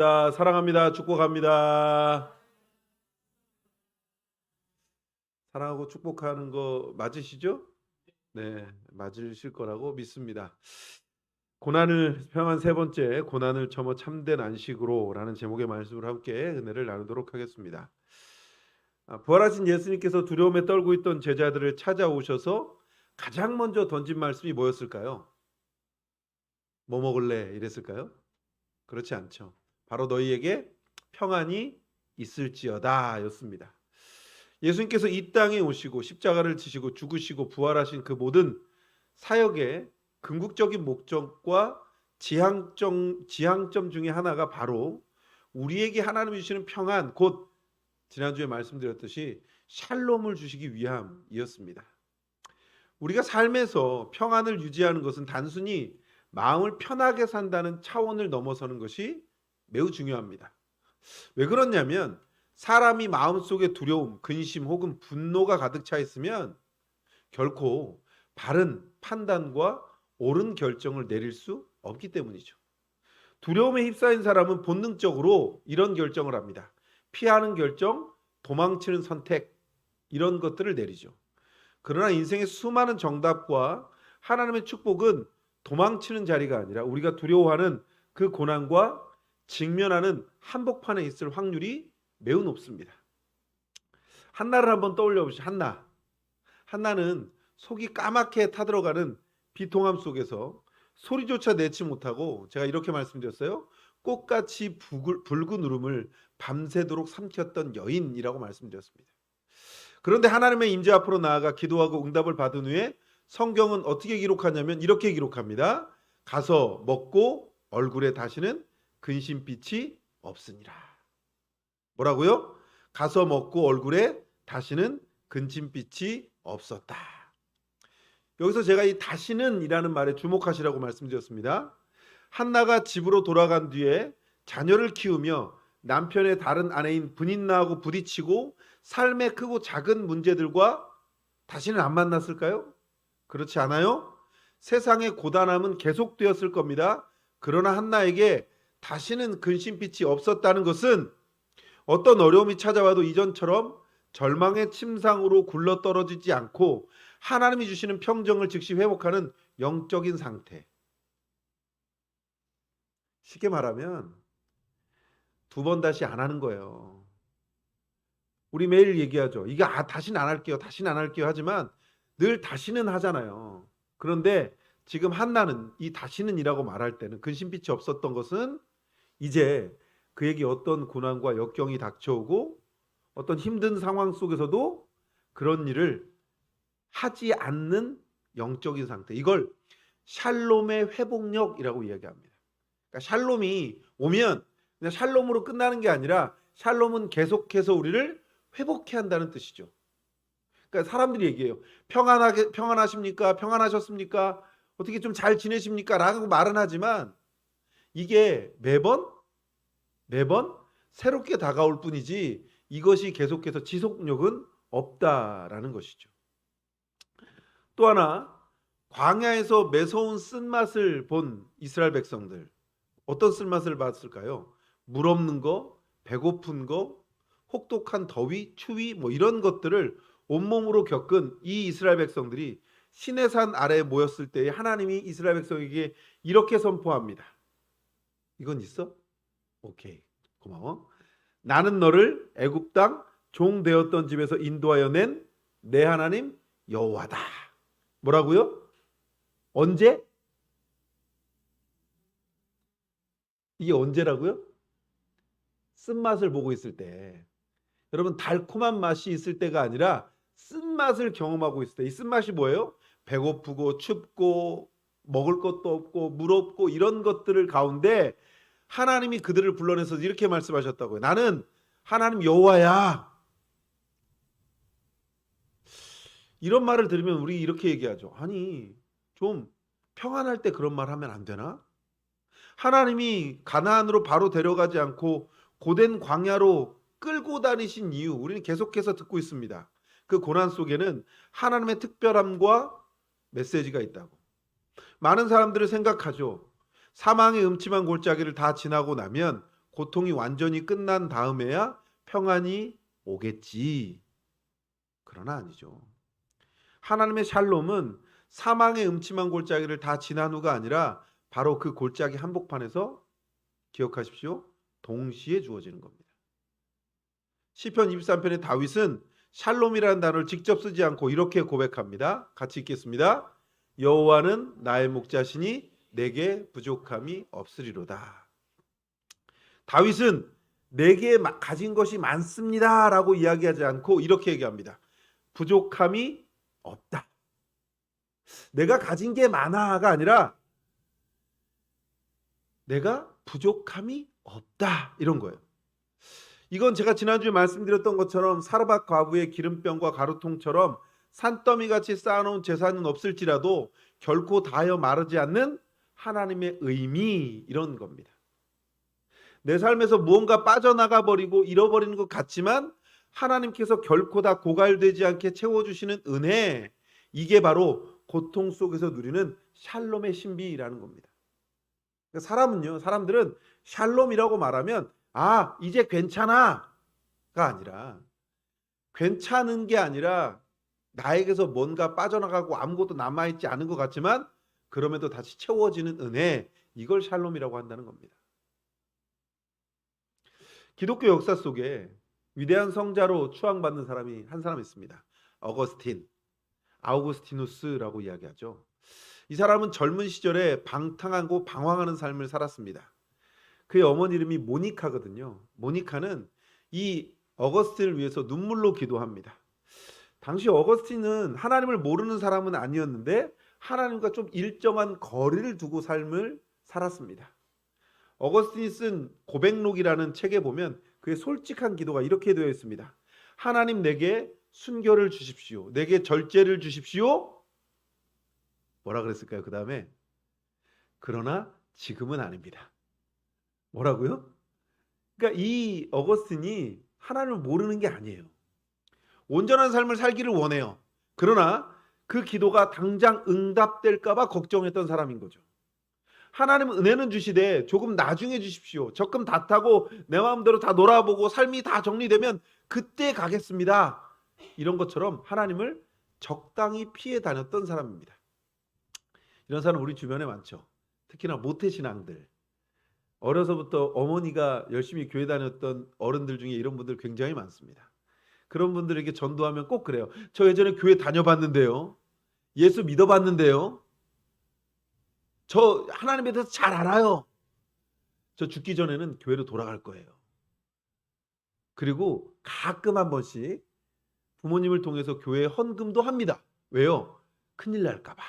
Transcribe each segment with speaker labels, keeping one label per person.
Speaker 1: 자, 사랑합니다. 축복합니다. 사랑하고 축복하는 거 맞으시죠? 네, 맞으실 거라고 믿습니다. 고난을 평안 세 번째, 고난을 넘어 참된 안식으로라는 제목의 말씀을 함께 은혜를 나누도록 하겠습니다. 부활하신 예수님께서 두려움에 떨고 있던 제자들을 찾아오셔서 가장 먼저 던진 말씀이 뭐였을까요? 뭐 먹을래? 이랬을까요? 그렇지 않죠. 바로 너희에게 평안이 있을지어다 였습니다. 예수님께서 이 땅에 오시고 십자가를 지시고 죽으시고 부활하신 그 모든 사역의 궁극적인 목적과 지향점 중에 하나가 바로 우리에게 하나님이 주시는 평안, 곧 지난주에 말씀드렸듯이 샬롬을 주시기 위함이었습니다. 우리가 삶에서 평안을 유지하는 것은 단순히 마음을 편하게 산다는 차원을 넘어서는 것이 매우 중요합니다. 왜 그러냐면 사람이 마음속에 두려움, 근심 혹은 분노가 가득 차 있으면 결코 바른 판단과 옳은 결정을 내릴 수 없기 때문이죠. 두려움에 휩싸인 사람은 본능적으로 이런 결정을 합니다. 피하는 결정, 도망치는 선택, 이런 것들을 내리죠. 그러나 인생의 수많은 정답과 하나님의 축복은 도망치는 자리가 아니라 우리가 두려워하는 그 고난과 직면하는 한복판에 있을 확률이 매우 높습니다. 한나를 한번 떠올려 보시죠. 한나는 속이 까맣게 타들어가는 비통함 속에서 소리조차 내지 못하고, 제가 이렇게 말씀드렸어요. 꽃같이 붉은 울음을 밤새도록 삼켰던 여인이라고 말씀드렸습니다. 그런데 하나님의 임재 앞으로 나아가 기도하고 응답을 받은 후에 성경은 어떻게 기록하냐면 이렇게 기록합니다. 가서 먹고 얼굴에 다시는 근심빛이 없으니라. 뭐라고요? 가서 먹고 얼굴에 다시는 근심빛이 없었다. 여기서 제가 이 다시는 이라는 말에 주목하시라고 말씀드렸습니다. 한나가 집으로 돌아간 뒤에 자녀를 키우며 남편의 다른 아내인 분인나하고 부딪히고 삶의 크고 작은 문제들과 다시는 안 만났을까요? 그렇지 않아요? 세상의 고단함은 계속되었을 겁니다. 그러나 한나에게 다시는 근심빛이 없었다는 것은 어떤 어려움이 찾아와도 이전처럼 절망의 침상으로 굴러떨어지지 않고 하나님이 주시는 평정을 즉시 회복하는 영적인 상태. 쉽게 말하면 두 번 다시 안 하는 거예요. 우리 매일 얘기하죠. 이거 다시는 안 할게요. 다시는 안 할게요. 하지만 늘 다시는 하잖아요. 그런데 지금 한나는 이 다시는이라고 말할 때는 근심빛이 없었던 것은 이제 그에게 어떤 고난과 역경이 닥쳐오고 어떤 힘든 상황 속에서도 그런 일을 하지 않는 영적인 상태. 이걸 샬롬의 회복력이라고 이야기합니다. 그러니까 샬롬이 오면 그냥 샬롬으로 끝나는 게 아니라 샬롬은 계속해서 우리를 회복해야 한다는 뜻이죠. 그러니까 사람들이 얘기해요. 평안하십니까? 평안하셨습니까? 어떻게 좀 잘 지내십니까? 라고 말은 하지만 이게 매번 새롭게 다가올 뿐이지 이것이 계속해서 지속력은 없다라는 것이죠. 또 하나, 광야에서 매서운 쓴맛을 본 이스라엘 백성들, 어떤 쓴맛을 봤을까요? 물 없는 거, 배고픈 거, 혹독한 더위, 추위, 이런 것들을 온몸으로 겪은 이 이스라엘 백성들이 시내산 아래에 모였을 때 하나님이 이스라엘 백성에게 이렇게 선포합니다. 이건 있어? 오케이, 고마워. 나는 너를 애굽 땅 종 되었던 집에서 인도하여 낸 내 하나님 여호와다. 뭐라고요? 언제? 이게 언제라고요? 쓴맛을 보고 있을 때. 여러분, 달콤한 맛이 있을 때가 아니라 쓴맛을 경험하고 있을 때. 이 쓴맛이 뭐예요? 배고프고 춥고 먹을 것도 없고 물 없고 이런 것들을 가운데 하나님이 그들을 불러내서 이렇게 말씀하셨다고요. 나는 하나님 여호와야. 이런 말을 들으면 우리 이렇게 얘기하죠. 아니, 좀 평안할 때 그런 말 하면 안 되나? 하나님이 가나안으로 바로 데려가지 않고 고된 광야로 끌고 다니신 이유, 우리는 계속해서 듣고 있습니다. 그 고난 속에는 하나님의 특별함과 메시지가 있다고. 많은 사람들은 생각하죠. 사망의 음침한 골짜기를 다 지나고 나면 고통이 완전히 끝난 다음에야 평안이 오겠지. 그러나 아니죠. 하나님의 샬롬은 사망의 음침한 골짜기를 다 지난 후가 아니라 바로 그 골짜기 한복판에서, 기억하십시오, 동시에 주어지는 겁니다. 시편 23편의 다윗은 샬롬이라는 단어를 직접 쓰지 않고 이렇게 고백합니다. 같이 읽겠습니다. 여호와는 나의 목자시니 내게 부족함이 없으리로다. 다윗은 내게 가진 것이 많습니다 라고 이야기하지 않고 이렇게 얘기합니다. 부족함이 없다. 내가 가진 게 많아가 아니라 내가 부족함이 없다, 이런 거예요. 이건 제가 지난주에 말씀드렸던 것처럼 사르밧 과부의 기름병과 가루통처럼 산더미같이 쌓아놓은 재산은 없을지라도 결코 다하여 마르지 않는 하나님의 의미, 이런 겁니다. 내 삶에서 무언가 빠져나가 버리고 잃어버리는 것 같지만 하나님께서 결코 다 고갈되지 않게 채워주시는 은혜, 이게 바로 고통 속에서 누리는 샬롬의 신비라는 겁니다. 사람들은 샬롬이라고 말하면 이제 괜찮아가 아니라, 괜찮은 게 아니라 나에게서 뭔가 빠져나가고 아무것도 남아있지 않은 것 같지만 그럼에도 다시 채워지는 은혜, 이걸 샬롬이라고 한다는 겁니다. 기독교 역사 속에 위대한 성자로 추앙받는 사람이 한 사람 있습니다. 아우구스티누스라고 이야기하죠. 이 사람은 젊은 시절에 방탕하고 방황하는 삶을 살았습니다. 그의 어머니 이름이 모니카거든요. 모니카는 이 어거스틴을 위해서 눈물로 기도합니다. 당시 어거스틴은 하나님을 모르는 사람은 아니었는데 하나님과 좀 일정한 거리를 두고 삶을 살았습니다. 어거스틴이 쓴 고백록이라는 책에 보면 그의 솔직한 기도가 이렇게 되어 있습니다. 하나님, 내게 순결을 주십시오. 내게 절제를 주십시오. 뭐라 그랬을까요? 그 다음에 그러나 지금은 아닙니다. 뭐라고요? 그러니까 이 어거스틴이 하나님을 모르는 게 아니에요. 온전한 삶을 살기를 원해요. 그러나 그 기도가 당장 응답될까 봐 걱정했던 사람인 거죠. 하나님은 은혜는 주시되 조금 나중에 주십시오. 적금 다 타고 내 마음대로 다 놀아보고 삶이 다 정리되면 그때 가겠습니다. 이런 것처럼 하나님을 적당히 피해 다녔던 사람입니다. 이런 사람 우리 주변에 많죠. 특히나 모태신앙들. 어려서부터 어머니가 열심히 교회 다녔던 어른들 중에 이런 분들 굉장히 많습니다. 그런 분들에게 전도하면 꼭 그래요. 저 예전에 교회 다녀봤는데요. 예수 믿어봤는데요. 저 하나님에 대해서 잘 알아요. 저 죽기 전에는 교회로 돌아갈 거예요. 그리고 가끔 한 번씩 부모님을 통해서 교회에 헌금도 합니다. 왜요? 큰일 날까 봐.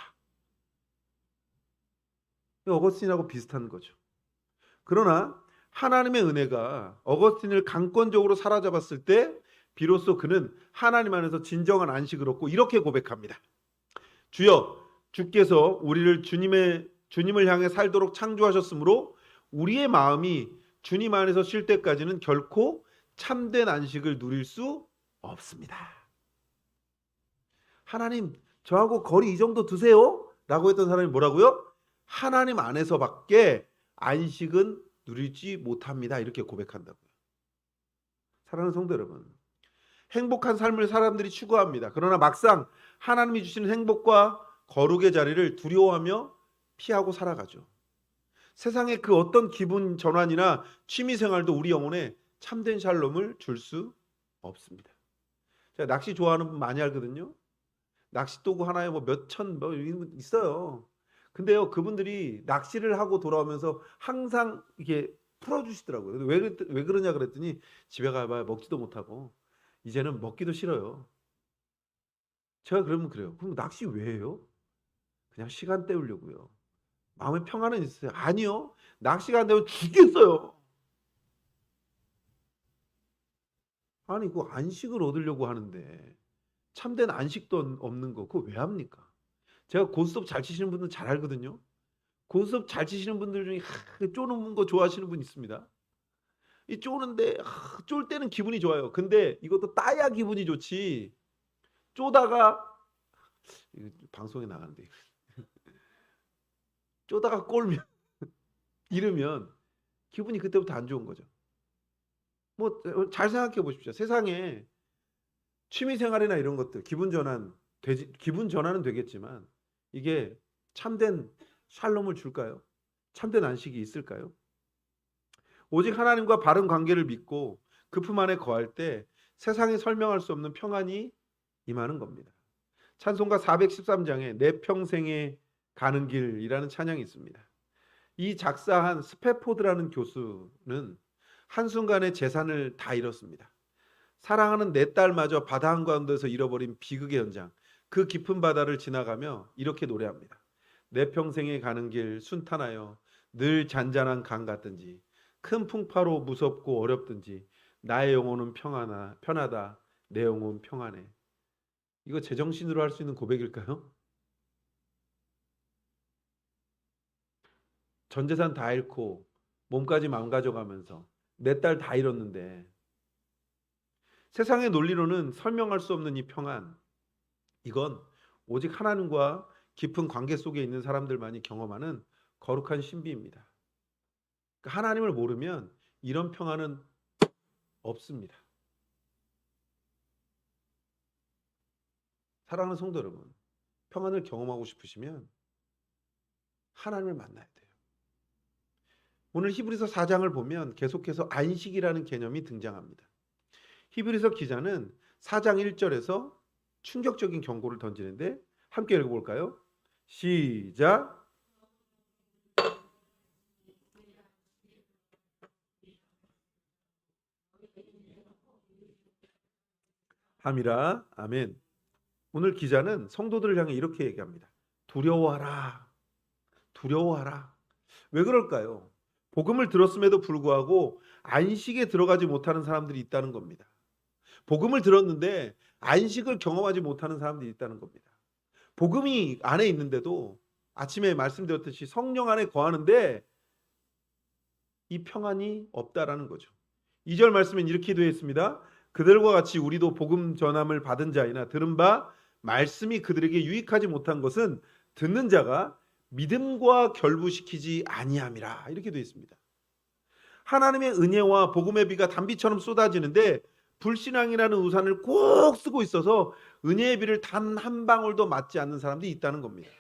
Speaker 1: 어거스틴하고 비슷한 거죠. 그러나 하나님의 은혜가 어거스틴을 강권적으로 사로잡았을 때 비로소 그는 하나님 안에서 진정한 안식을 얻고 이렇게 고백합니다. 주여, 주께서 우리를 주님을 향해 살도록 창조하셨으므로 우리의 마음이 주님 안에서 쉴 때까지는 결코 참된 안식을 누릴 수 없습니다. 하나님, 저하고 거리 이 정도 두세요 라고 했던 사람이 뭐라고요? 하나님 안에서밖에 안식은 누리지 못합니다. 이렇게 고백한다고요. 사랑하는 성도 여러분, 행복한 삶을 사람들이 추구합니다. 그러나 막상 하나님이 주시는 행복과 거룩의 자리를 두려워하며 피하고 살아가죠. 세상의 그 어떤 기분 전환이나 취미 생활도 우리 영혼에 참된 샬롬을 줄 수 없습니다. 제가 낚시 좋아하는 분 많이 알거든요. 낚시 도구 하나에 몇천 있어요. 근데요, 그분들이 낚시를 하고 돌아오면서 항상 이렇게 풀어주시더라고요. 왜 그러냐 그랬더니 집에 가봐야 먹지도 못하고 이제는 먹기도 싫어요. 제가 그러면 그래요. 그럼 낚시 왜 해요? 그냥 시간 때우려고요. 마음의 평안은 있어요. 아니요. 낚시가 안 되면 죽겠어요. 아니, 그 안식을 얻으려고 하는데 참된 안식도 없는 거 그거 왜 합니까? 제가 고스톱 잘 치시는 분들 잘 알거든요. 고스톱 잘 치시는 분들 중에 쪼는 거 좋아하시는 분 있습니다. 이 쪼는데 쫄 때는 기분이 좋아요. 근데 이것도 따야 기분이 좋지. 쪼다가 방송에 나가는데 쪼다가 꼴면 이러면 기분이 그때부터 안 좋은 거죠. 뭐 잘 생각해 보십시오. 세상에 취미 생활이나 이런 것들 기분 전환은 되겠지만 이게 참된 샬롬을 줄까요? 참된 안식이 있을까요? 오직 하나님과 바른 관계를 믿고 그 품 안에 거할 때 세상에 설명할 수 없는 평안이 임하는 겁니다. 찬송가 413장에 내 평생에 가는 길이라는 찬양이 있습니다. 이 작사한 스페포드라는 교수는 한순간에 재산을 다 잃었습니다. 사랑하는 내 딸마저 바다 한가운데서 잃어버린 비극의 현장, 그 깊은 바다를 지나가며 이렇게 노래합니다. 내 평생에 가는 길 순탄하여 늘 잔잔한 강 같든지 큰 풍파로 무섭고 어렵든지 나의 영혼은 편하다. 내 영혼 평안해. 이거 제정신으로 할 수 있는 고백일까요? 전 재산 다 잃고 몸까지 망가져가면서 내 딸 다 잃었는데 세상의 논리로는 설명할 수 없는 이 평안, 이건 오직 하나님과 깊은 관계 속에 있는 사람들만이 경험하는 거룩한 신비입니다. 그러니까 하나님을 모르면 이런 평안은 없습니다. 사랑하는 성도 여러분, 평안을 경험하고 싶으시면 하나님을 만나야 돼요. 오늘 히브리서 4장을 보면 계속해서 안식이라는 개념이 등장합니다. 히브리서 기자는 4장 1절에서 충격적인 경고를 던지는데 함께 읽어볼까요? 시작! 함이라. 아멘. 오늘 기자는 성도들을 향해 이렇게 얘기합니다. 두려워하라. 두려워하라. 왜 그럴까요? 복음을 들었음에도 불구하고 안식에 들어가지 못하는 사람들이 있다는 겁니다. 복음을 들었는데 안식을 경험하지 못하는 사람들이 있다는 겁니다. 복음이 안에 있는데도 아침에 말씀드렸듯이 성령 안에 거하는데 이 평안이 없다라는 거죠. 2절 말씀엔 이렇게 되어 있습니다. 그들과 같이 우리도 복음 전함을 받은 자이나 들은 바 말씀이 그들에게 유익하지 못한 것은 듣는 자가 믿음과 결부시키지 아니함이라. 이렇게 되어 있습니다. 하나님의 은혜와 복음의 비가 단비처럼 쏟아지는데 불신앙이라는 우산을 꼭 쓰고 있어서 은혜의 비를 단 한 방울도 맞지 않는 사람들이 있다는 겁니다.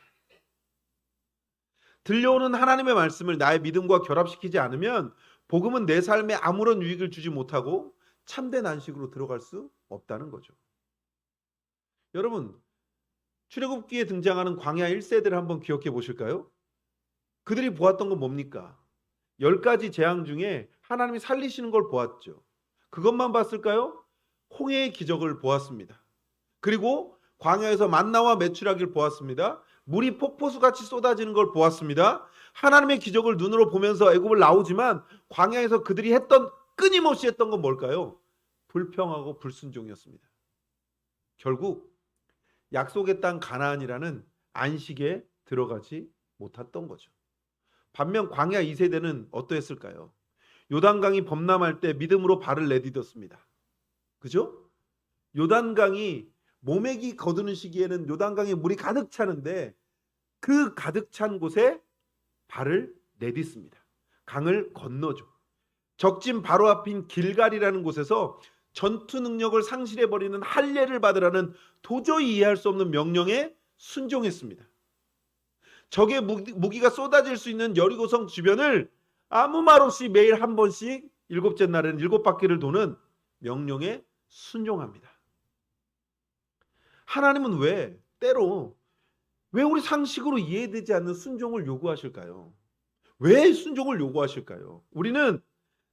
Speaker 1: 들려오는 하나님의 말씀을 나의 믿음과 결합시키지 않으면 복음은 내 삶에 아무런 유익을 주지 못하고 참된 안식으로 들어갈 수 없다는 거죠. 여러분, 출애굽기에 등장하는 광야 1세대를 한번 기억해 보실까요? 그들이 보았던 건 뭡니까? 10가지 재앙 중에 하나님이 살리시는 걸 보았죠. 그것만 봤을까요? 홍해의 기적을 보았습니다. 그리고 광야에서 만나와 메추라기를 보았습니다. 물이 폭포수같이 쏟아지는 걸 보았습니다. 하나님의 기적을 눈으로 보면서 애굽을 나오지만 광야에서 그들이 끊임없이 했던 건 뭘까요? 불평하고 불순종이었습니다. 결국 약속의 땅 가나안이라는 안식에 들어가지 못했던 거죠. 반면 광야 2세대는 어떠했을까요? 요단강이 범람할 때 믿음으로 발을 내디뎠습니다. 그죠? 요단강이 모매기 거두는 시기에는 요단강에 물이 가득 차는데 그 가득 찬 곳에 발을 내딛습니다. 강을 건너죠. 적진 바로 앞인 길갈이라는 곳에서 전투 능력을 상실해버리는 할례를 받으라는 도저히 이해할 수 없는 명령에 순종했습니다. 적의 무기가 쏟아질 수 있는 여리고성 주변을 아무 말 없이 매일 한 번씩 7째 날에는 7바퀴를 도는 명령에 순종합니다. 하나님은 왜 우리 상식으로 이해되지 않는 순종을 요구하실까요? 왜 순종을 요구하실까요? 우리는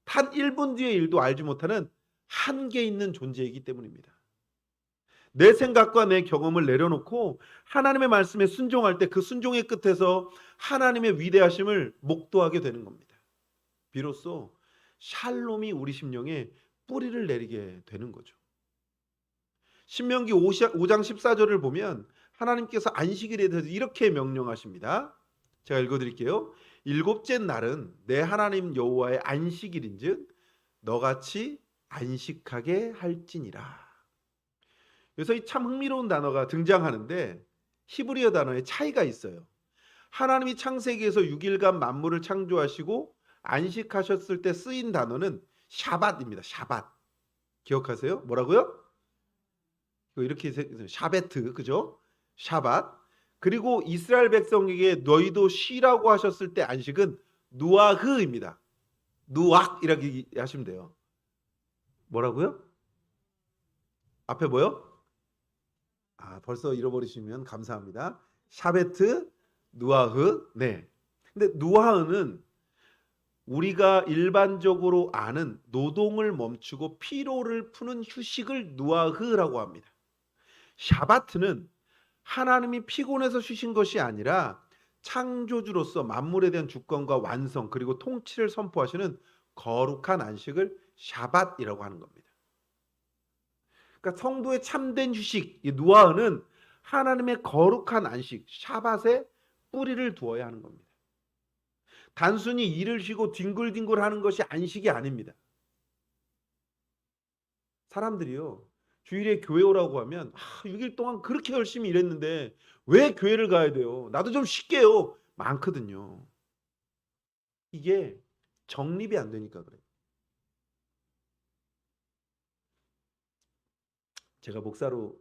Speaker 1: 단 1분 뒤의 일도 알지 못하는 한계 있는 존재이기 때문입니다. 내 생각과 내 경험을 내려놓고 하나님의 말씀에 순종할 때 그 순종의 끝에서 하나님의 위대하심을 목도하게 되는 겁니다. 비로소 샬롬이 우리 심령에 뿌리를 내리게 되는 거죠. 신명기 5장 14절을 보면 하나님께서 안식일에 대해서 이렇게 명령하십니다. 제가 읽어드릴게요. 7째 날은 내 하나님 여호와의 안식일인즉 너같이 안식하게 할지니라. 그래서 이 참 흥미로운 단어가 등장하는데 히브리어 단어에 차이가 있어요. 하나님이 창세기에서 6일간 만물을 창조하시고 안식하셨을 때 쓰인 단어는 샤밧입니다. 샤밧. 기억하세요? 뭐라고요? 이렇게 샤베트, 그죠? 샤밧. 그리고 이스라엘 백성에게 너희도 쉬라고 하셨을 때 안식은 누아흐입니다. 누악 이렇게 하시면 돼요. 뭐라고요? 앞에 뭐요? 벌써 잃어버리시면 감사합니다. 샤베트, 누아흐. 네. 근데 누아흐는 우리가 일반적으로 아는 노동을 멈추고 피로를 푸는 휴식을 누아흐라고 합니다. 샤바트는 하나님이 피곤해서 쉬신 것이 아니라 창조주로서 만물에 대한 주권과 완성 그리고 통치를 선포하시는 거룩한 안식을 샤밧이라고 하는 겁니다. 그러니까 성도의 참된 휴식, 이 누아흐는 하나님의 거룩한 안식, 샤밧에 뿌리를 두어야 하는 겁니다. 단순히 일을 쉬고 뒹굴뒹굴 하는 것이 안식이 아닙니다. 사람들이요, 주일에 교회 오라고 하면 6일 동안 그렇게 열심히 일했는데 왜 교회를 가야 돼요? 나도 좀 쉴게요. 많거든요. 이게 정립이 안 되니까 그래요. 제가 목사로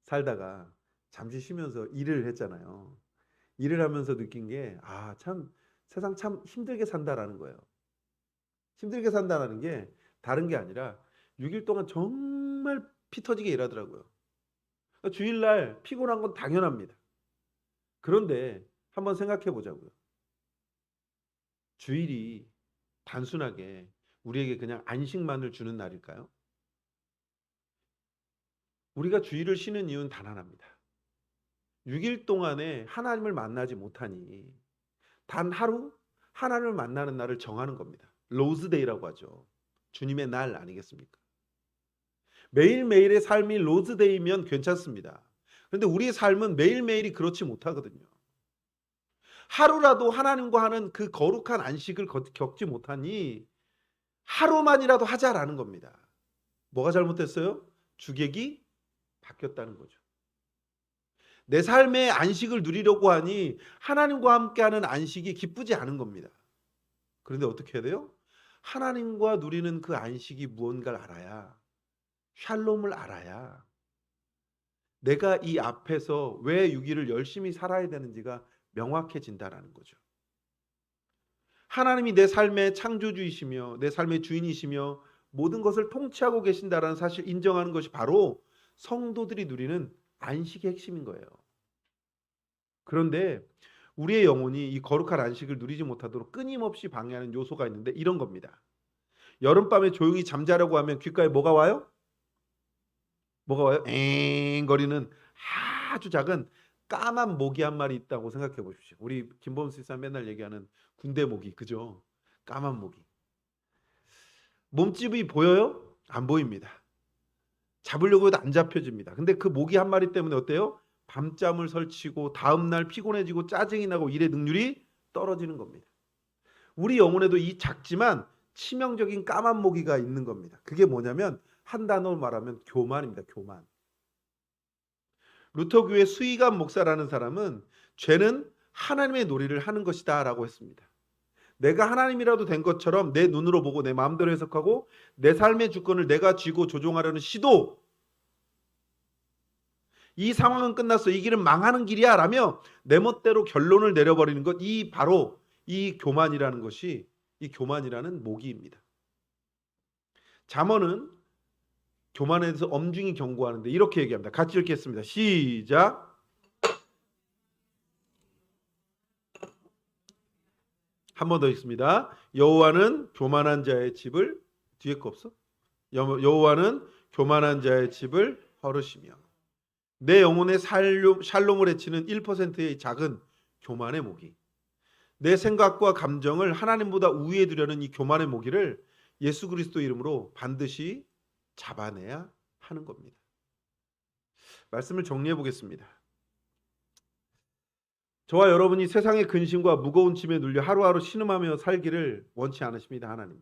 Speaker 1: 살다가 잠시 쉬면서 일을 했잖아요. 일을 하면서 느낀 게 참 세상 참 힘들게 산다라는 거예요. 힘들게 산다라는 게 다른 게 아니라 6일 동안 정말 피 터지게 일하더라고요. 그러니까 주일날 피곤한 건 당연합니다. 그런데 한번 생각해 보자고요. 주일이 단순하게 우리에게 그냥 안식만을 주는 날일까요? 우리가 주일을 쉬는 이유는 단 하나입니다. 6일 동안에 하나님을 만나지 못하니 단 하루 하나님을 만나는 날을 정하는 겁니다. 로즈데이라고 하죠. 주님의 날 아니겠습니까? 매일매일의 삶이 로즈데이면 괜찮습니다. 그런데 우리의 삶은 매일매일이 그렇지 못하거든요. 하루라도 하나님과 하는 그 거룩한 안식을 겪지 못하니 하루만이라도 하자라는 겁니다. 뭐가 잘못됐어요? 주객이 바뀌었다는 거죠. 내 삶의 안식을 누리려고 하니 하나님과 함께하는 안식이 기쁘지 않은 겁니다. 그런데 어떻게 해야 돼요? 하나님과 누리는 그 안식이 무언가를 알아야, 샬롬을 알아야 내가 이 앞에서 왜 6일을 열심히 살아야 되는지가 명확해진다라는 거죠. 하나님이 내 삶의 창조주이시며 내 삶의 주인이시며 모든 것을 통치하고 계신다라는 사실 인정하는 것이 바로 성도들이 누리는 안식의 핵심인 거예요. 그런데 우리의 영혼이 이 거룩한 안식을 누리지 못하도록 끊임없이 방해하는 요소가 있는데 이런 겁니다. 여름밤에 조용히 잠자려고 하면 귓가에 뭐가 와요? 뭐가 와요? 엥 거리는 아주 작은 까만 모기 한 마리 있다고 생각해 보십시오. 우리 김범수 집사 맨날 얘기하는 군대 모기, 그죠? 까만 모기. 몸집이 보여요? 안 보입니다. 잡으려고 해도 안 잡혀집니다. 근데 그 모기 한 마리 때문에 어때요? 밤잠을 설치고 다음날 피곤해지고 짜증이 나고 일의 능률이 떨어지는 겁니다. 우리 영혼에도 이 작지만 치명적인 까만 모기가 있는 겁니다. 그게 뭐냐면 한 단어로 말하면 교만입니다. 교만. 루터교회 수이간 목사라는 사람은 죄는 하나님의 놀이를 하는 것이다 라고 했습니다. 내가 하나님이라도 된 것처럼 내 눈으로 보고 내 마음대로 해석하고 내 삶의 주권을 내가 쥐고 조종하려는 시도, 이 상황은 끝났어, 이 길은 망하는 길이야 라며 내 멋대로 결론을 내려버리는 것, 이 바로 이 교만이라는 것이, 이 교만이라는 모기입니다. 잠언은 교만에 대해서 엄중히 경고하는데 이렇게 얘기합니다. 같이 읽겠습니다. 시작. 한 번 더 읽습니다. 여호와는 교만한 자의 집을, 뒤에 거 없어? 여호와는 교만한 자의 집을 허르시며 내 영혼의 샬롬을 해치는 1%의 작은 교만의 모기, 내 생각과 감정을 하나님보다 우위에 두려는 이 교만의 모기를 예수 그리스도 이름으로 반드시 잡아내야 하는 겁니다. 말씀을 정리해 보겠습니다. 저와 여러분이 세상의 근심과 무거운 짐에 눌려 하루하루 신음하며 살기를 원치 않으십니다. 하나님은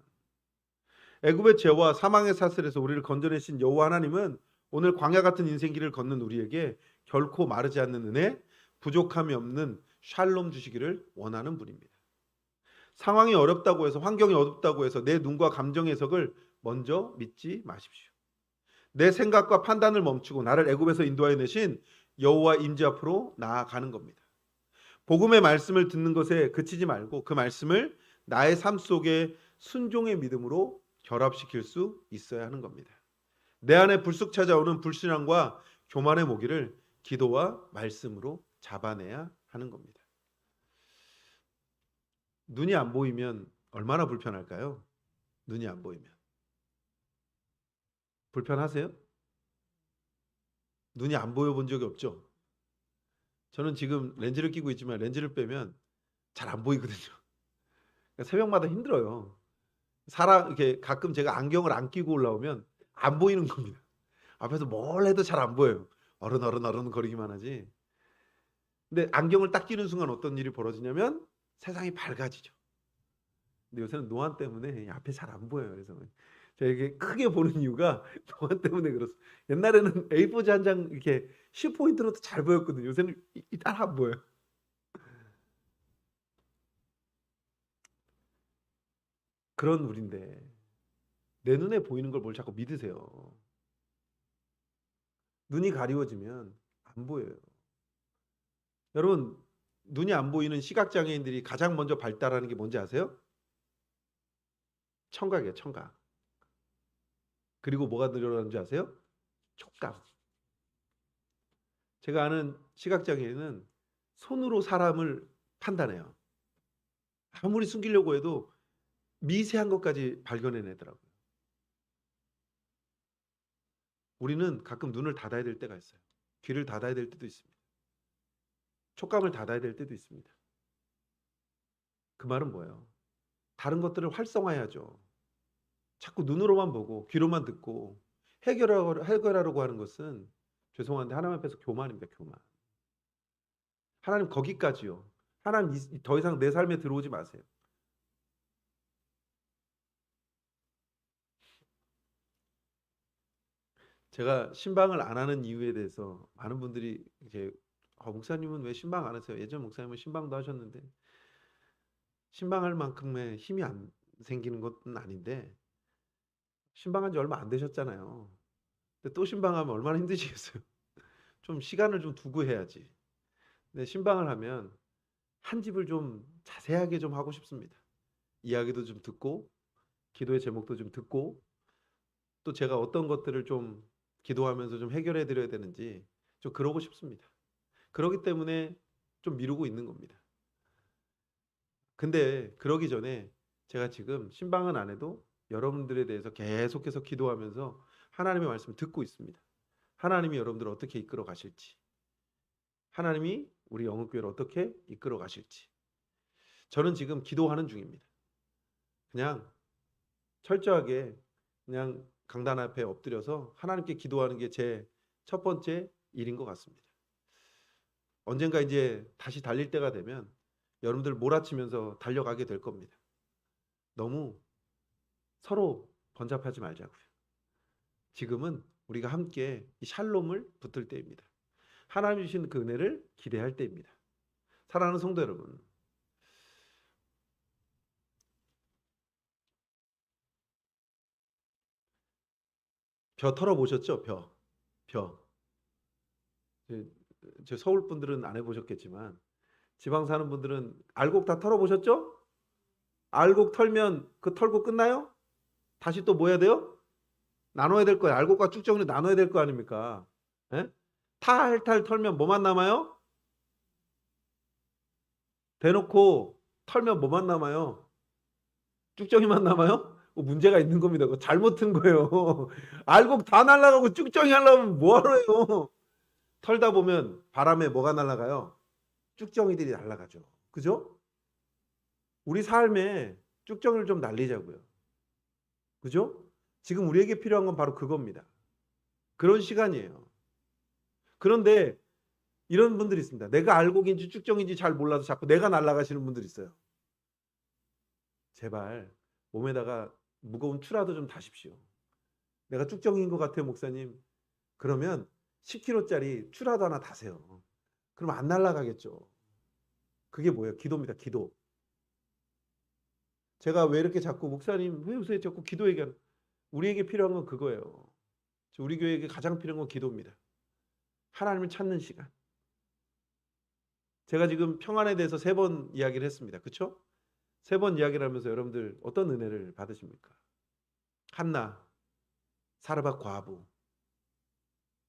Speaker 1: 애굽의 죄와 사망의 사슬에서 우리를 건져내신 여호와 하나님은 오늘 광야 같은 인생길을 걷는 우리에게 결코 마르지 않는 은혜, 부족함이 없는 샬롬 주시기를 원하는 분입니다. 상황이 어렵다고 해서, 환경이 어렵다고 해서 내 눈과 감정 해석을 먼저 믿지 마십시오. 내 생각과 판단을 멈추고 나를 애굽에서 인도하여 내신 여호와 임재 앞으로 나아가는 겁니다. 복음의 말씀을 듣는 것에 그치지 말고 그 말씀을 나의 삶 속에 순종의 믿음으로 결합시킬 수 있어야 하는 겁니다. 내 안에 불쑥 찾아오는 불신앙과 교만의 모기를 기도와 말씀으로 잡아내야 하는 겁니다. 눈이 안 보이면 얼마나 불편할까요? 눈이 안 보이면. 불편하세요? 눈이 안 보여 본 적이 없죠? 저는 지금 렌즈를 끼고 있지만 렌즈를 빼면 잘 안 보이거든요. 그러니까 새벽마다 힘들어요. 이렇게 가끔 제가 안경을 안 끼고 올라오면 안 보이는 겁니다. 앞에서 뭘 해도 잘 안 보여요. 어른 거리기만 하지. 근데 안경을 딱 끼는 순간 어떤 일이 벌어지냐면 세상이 밝아지죠. 근데 요새는 노안 때문에 앞에 잘 안 보여요. 그래서 제가 이렇게 크게 보는 이유가 노안 때문에 그렇습니다. 옛날에는 A4지 한 장 이렇게 10포인트로도 잘 보였거든요. 요새는 딱 안 보여요. 그런 우리인데 내 눈에 보이는 걸 뭘 자꾸 믿으세요. 눈이 가리워지면 안 보여요. 여러분, 눈이 안 보이는 시각장애인들이 가장 먼저 발달하는 게 뭔지 아세요? 청각이에요, 청각. 그리고 뭐가 늘어나는지 아세요? 촉감. 제가 아는 시각장애인은 손으로 사람을 판단해요. 아무리 숨기려고 해도 미세한 것까지 발견해내더라고요. 우리는 가끔 눈을 닫아야 될 때가 있어요. 귀를 닫아야 될 때도 있습니다. 촉감을 닫아야 될 때도 있습니다. 그 말은 뭐예요? 다른 것들을 활성화해야죠. 자꾸 눈으로만 보고 귀로만 듣고 해결하려고 하는 것은 죄송한데 하나님 앞에서 교만입니다. 교만. 하나님 거기까지요. 하나님 더 이상 내 삶에 들어오지 마세요. 제가 신방을 안 하는 이유에 대해서 많은 분들이 이제 목사님은 왜 신방 안 하세요? 예전 목사님은 신방도 하셨는데 신방할 만큼의 힘이 안 생기는 것은 아닌데 신방한 지 얼마 안 되셨잖아요. 근데 또 신방하면 얼마나 힘드시겠어요? 좀 시간을 좀 두고 해야지. 근데 신방을 하면 한 집을 좀 자세하게 좀 하고 싶습니다. 이야기도 좀 듣고 기도의 제목도 좀 듣고 또 제가 어떤 것들을 좀 기도하면서 좀 해결해 드려야 되는지 좀 그러고 싶습니다. 그러기 때문에 좀 미루고 있는 겁니다. 근데 그러기 전에 제가 지금 신방은 안 해도 여러분들에 대해서 계속해서 기도하면서 하나님의 말씀을 듣고 있습니다. 하나님이 여러분들을 어떻게 이끌어 가실지, 하나님이 우리 영업교회를 어떻게 이끌어 가실지 저는 지금 기도하는 중입니다. 그냥 철저하게 그냥 강단 앞에 엎드려서 하나님께 기도하는 게 제 첫 번째 일인 것 같습니다. 언젠가 이제 다시 달릴 때가 되면 여러분들 몰아치면서 달려가게 될 겁니다. 너무 서로 번잡하지 말자고요. 지금은 우리가 함께 이 샬롬을 붙들 때입니다. 하나님 주신 그 은혜를 기대할 때입니다. 사랑하는 성도 여러분, 벼 털어보셨죠? 벼. 제 서울 분들은 안 해보셨겠지만 지방 사는 분들은 알곡 다 털어보셨죠? 알곡 털면 그 털고 끝나요? 다시 또 뭐 해야 돼요? 나눠야 될 거예요. 알곡과 쭉정이를 나눠야 될 거 아닙니까? 예? 탈탈 털면 뭐만 남아요? 대놓고 털면 뭐만 남아요? 쭉정이만 남아요? 문제가 있는 겁니다. 그거 잘못 튼 거예요. 알곡 다 날아가고 쭉정이 하려면 뭐하러 해요? 털다 보면 바람에 뭐가 날아가요? 쭉정이들이 날아가죠. 그죠? 우리 삶에 쭉정이를 좀 날리자고요. 그죠? 지금 우리에게 필요한 건 바로 그겁니다. 그런 시간이에요. 그런데 이런 분들이 있습니다. 내가 알곡인지 쭉정인지 잘 몰라서 자꾸 내가 날아가시는 분들이 있어요. 제발 몸에다가 무거운 추라도 좀 다십시오. 내가 쭉정인 것 같아요, 목사님. 그러면 10kg짜리 추라도 하나 다세요. 그럼 안 날아가겠죠. 그게 뭐예요? 기도입니다. 기도. 제가 왜 이렇게 자꾸 목사님 왜 요새 자꾸 기도 얘기하는 우리에게 필요한 건 그거예요. 우리 교회에게 가장 필요한 건 기도입니다. 하나님을 찾는 시간. 제가 지금 평안에 대해서 3번 이야기를 했습니다. 그렇죠? 3번 이야기를 하면서 여러분들 어떤 은혜를 받으십니까? 한나, 사르밧 과부,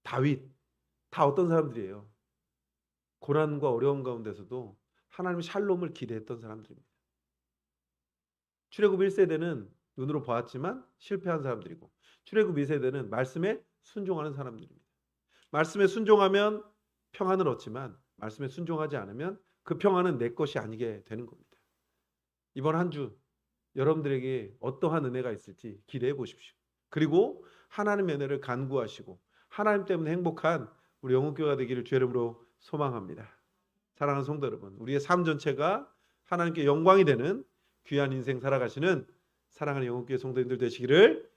Speaker 1: 다윗 다 어떤 사람들이에요? 고난과 어려움 가운데서도 하나님의 샬롬을 기대했던 사람들입니다. 출애굽 1세대는 눈으로 보았지만 실패한 사람들이고 출애굽 2세대는 말씀에 순종하는 사람들입니다. 말씀에 순종하면 평안을 얻지만 말씀에 순종하지 않으면 그 평안은 내 것이 아니게 되는 겁니다. 이번 한 주 여러분들에게 어떠한 은혜가 있을지 기대해 보십시오. 그리고 하나님의 은혜를 간구하시고 하나님 때문에 행복한 우리 영혼교회가 되기를 주의 이름으로 소망합니다. 사랑하는 성도 여러분, 우리의 삶 전체가 하나님께 영광이 되는 귀한 인생 살아가시는 사랑하는 영혼교회 성도님들 되시기를